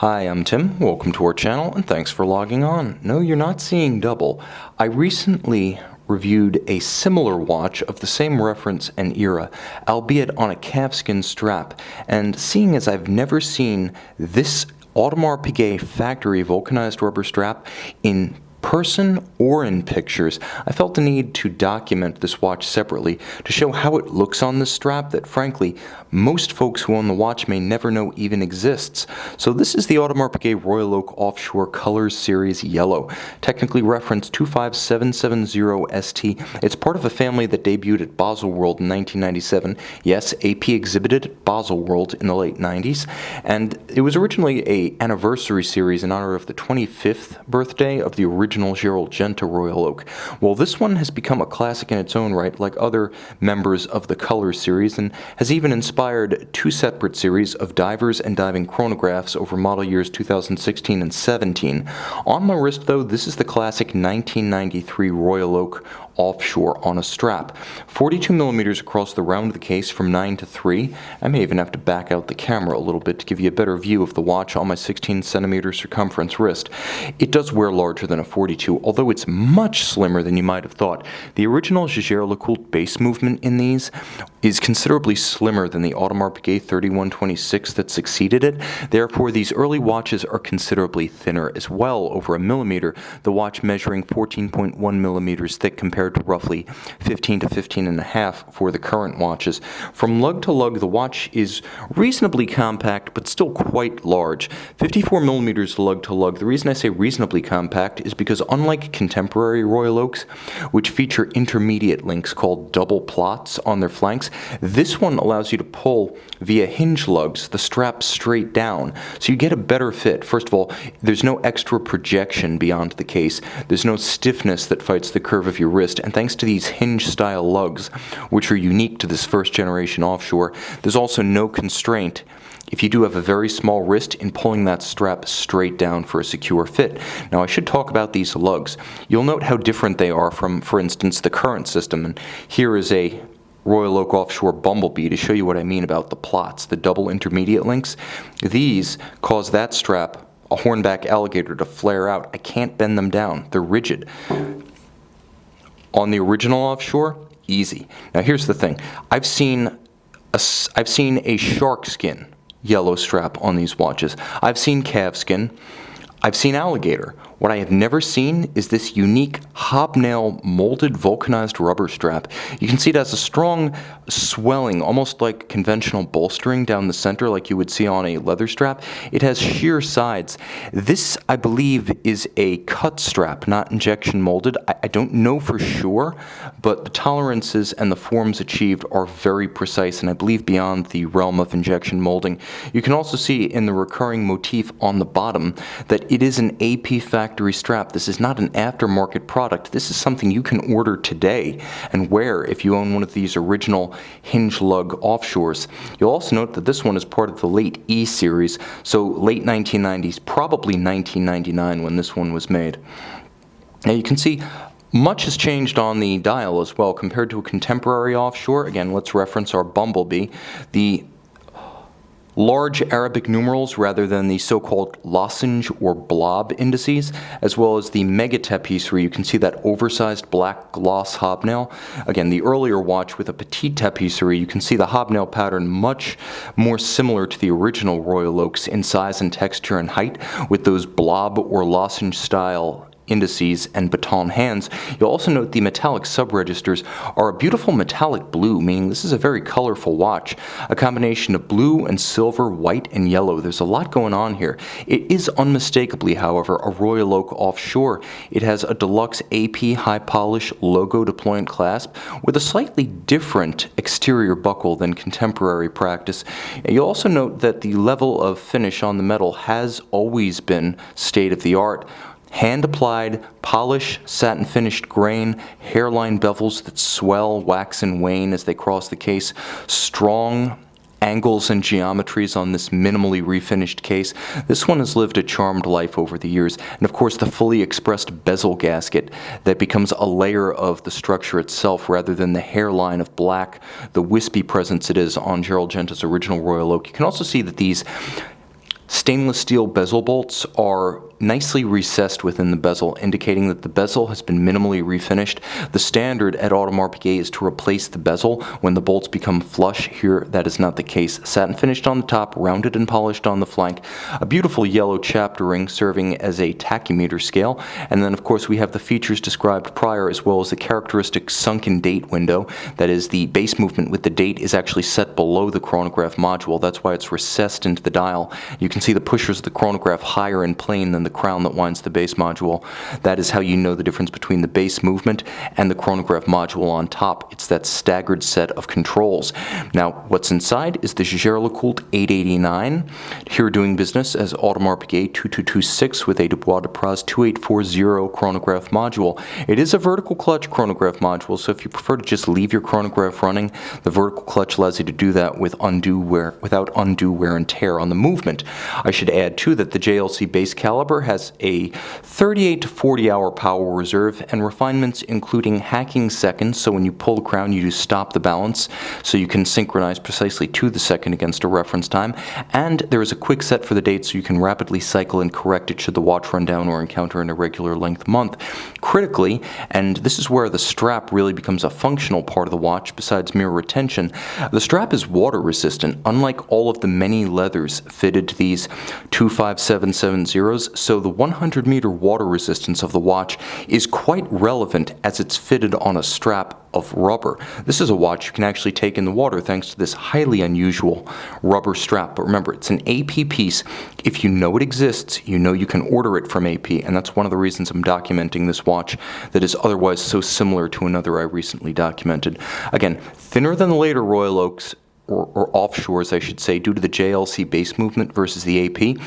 Hi, I'm Tim. Welcome to our channel, and thanks for logging on. No, you're not seeing double. I recently reviewed a similar watch of the same reference and era, albeit on a calfskin strap, and seeing as I've never seen this Audemars Piguet factory vulcanized rubber strap in person or in pictures, I felt the need to document this watch separately to show how it looks on this strap that, frankly, most folks who own the watch may never know even exists. So this is the Audemars Piguet Royal Oak Offshore Colors Series Yellow, technically referenced 25770ST. It's part of a family that debuted at Baselworld in 1997. Yes, AP exhibited at Baselworld in the late 90s, and it was originally an anniversary series in honor of the 25th birthday of the original Gerald Royal Oak. Well, this one has become a classic in its own right, like other members of the Colors series, and has even inspired two separate series of divers and diving chronographs over model years 2016 and 17. On my wrist, though, this is the classic 1993 Royal Oak Offshore on a strap. 42 millimeters across the round of the case from 9 to 3. I may even have to back out the camera a little bit to give you a better view of the watch on my 16 centimeter circumference wrist. It does wear larger than a 42, although it's much slimmer than you might have thought. The original Jaeger-LeCoultre base movement in these is considerably slimmer than the Audemars Piguet 3126 that succeeded it. Therefore, these early watches are considerably thinner as well, over a millimeter, the watch measuring 14.1 millimeters thick compared to roughly 15 to 15 and a half for the current watches. From lug to lug, the watch is reasonably compact, but still quite large. 54 millimeters lug to lug. The reason I say reasonably compact is because unlike contemporary Royal Oaks, which feature intermediate links called double plots on their flanks, this one allows you to pull via hinge lugs the strap straight down, so you get a better fit. First of all, there's no extra projection beyond the case. There's no stiffness that fights the curve of your wrist, and thanks to these hinge-style lugs, which are unique to this first-generation offshore, there's also no constraint if you do have a very small wrist in pulling that strap straight down for a secure fit. Now, I should talk about these lugs. You'll note how different they are from, for instance, the current system, and here is a Royal Oak Offshore Bumblebee to show you what I mean about the plots, the double intermediate links. These cause that strap, a hornback alligator, to flare out. I can't bend them down. They're rigid. On the original offshore, easy. Now here's the thing. I've seen a shark skin yellow strap on these watches. I've seen calfskin. I've seen alligator. What I have never seen is this unique hobnail molded vulcanized rubber strap. You can see it has a strong swelling, almost like conventional bolstering down the center like you would see on a leather strap. It has sheer sides. This, I believe, is a cut strap, not injection molded. I don't know for sure, but the tolerances and the forms achieved are very precise, and I believe beyond the realm of injection molding. You can also see in the recurring motif on the bottom that it is an AP factory strap. This is not an aftermarket product. This is something you can order today and wear if you own one of these original hinge lug offshores. You'll also note that this one is part of the late E series, so late 1990s, probably 1999 when this one was made. Now you can see much has changed on the dial as well compared to a contemporary offshore. Again, let's reference our Bumblebee. The large Arabic numerals rather than the so-called lozenge or blob indices, as well as the mega tapisserie. You can see that oversized black gloss hobnail. Again, the earlier watch with a petite tapisserie, you can see the hobnail pattern much more similar to the original Royal Oaks in size and texture and height, with those blob or lozenge style indices and baton hands. You'll also note the metallic sub-registers are a beautiful metallic blue, meaning this is a very colorful watch. A combination of blue and silver, white and yellow. There's a lot going on here. It is unmistakably, however, a Royal Oak Offshore. It has a deluxe AP high polish logo deployant clasp with a slightly different exterior buckle than contemporary practice. You'll also note that the level of finish on the metal has always been state-of-the-art. Hand-applied, polish, satin-finished grain, hairline bevels that swell, wax, and wane as they cross the case, strong angles and geometries on this minimally refinished case. This one has lived a charmed life over the years, and of course the fully expressed bezel gasket that becomes a layer of the structure itself rather than the hairline of black, the wispy presence it is on Gerald Genta's original Royal Oak. You can also see that these Stainless steel bezel bolts are nicely recessed within the bezel, indicating that the bezel has been minimally refinished. The standard at Audemars Piguet is to replace the bezel when the bolts become flush. Here, that is not the case. Satin finished on the top, rounded and polished on the flank. A beautiful yellow chapter ring serving as a tachymeter scale. And then, of course, we have the features described prior, as well as the characteristic sunken date window. That is, the base movement with the date is actually set below the chronograph module. That's why it's recessed into the dial. You can see the pushers of the chronograph higher in plane than the crown that winds the base module. That is how you know the difference between the base movement and the chronograph module on top. It's that staggered set of controls. Now, what's inside is the Jaeger-LeCoultre 889, here doing business as Audemars Piguet 2226 with a Dubois de Praz 2840 chronograph module. It is a vertical clutch chronograph module, so if you prefer to just leave your chronograph running, the vertical clutch allows you to do that without undue wear and tear on the movement. I should add, too, that the JLC base caliber has a 38 to 40 hour power reserve and refinements including hacking seconds, so when you pull the crown you do stop the balance so you can synchronize precisely to the second against a reference time, and there is a quick set for the date so you can rapidly cycle and correct it should the watch run down or encounter an irregular length month. Critically, and this is where the strap really becomes a functional part of the watch besides mere retention, the strap is water resistant, unlike all of the many leathers fitted to these 25770s, so the 100-meter water resistance of the watch is quite relevant as it's fitted on a strap of rubber. This is a watch you can actually take in the water thanks to this highly unusual rubber strap. But remember, it's an AP piece. If you know it exists, you know you can order it from AP, and that's one of the reasons I'm documenting this watch that is otherwise so similar to another I recently documented. Again, thinner than the later Royal Oaks, or offshores, I should say, due to the JLC base movement versus the AP.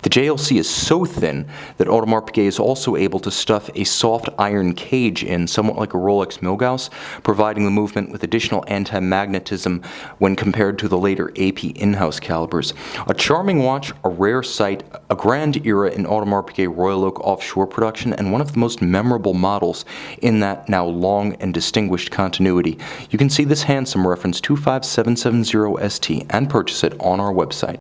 The JLC is so thin that Audemars Piguet is also able to stuff a soft iron cage in, somewhat like a Rolex Milgauss, providing the movement with additional anti-magnetism when compared to the later AP in-house calibers. A charming watch, a rare sight, a grand era in Audemars Piguet Royal Oak Offshore production, and one of the most memorable models in that now long and distinguished continuity. You can see this handsome reference 25770ST and purchase it on our website.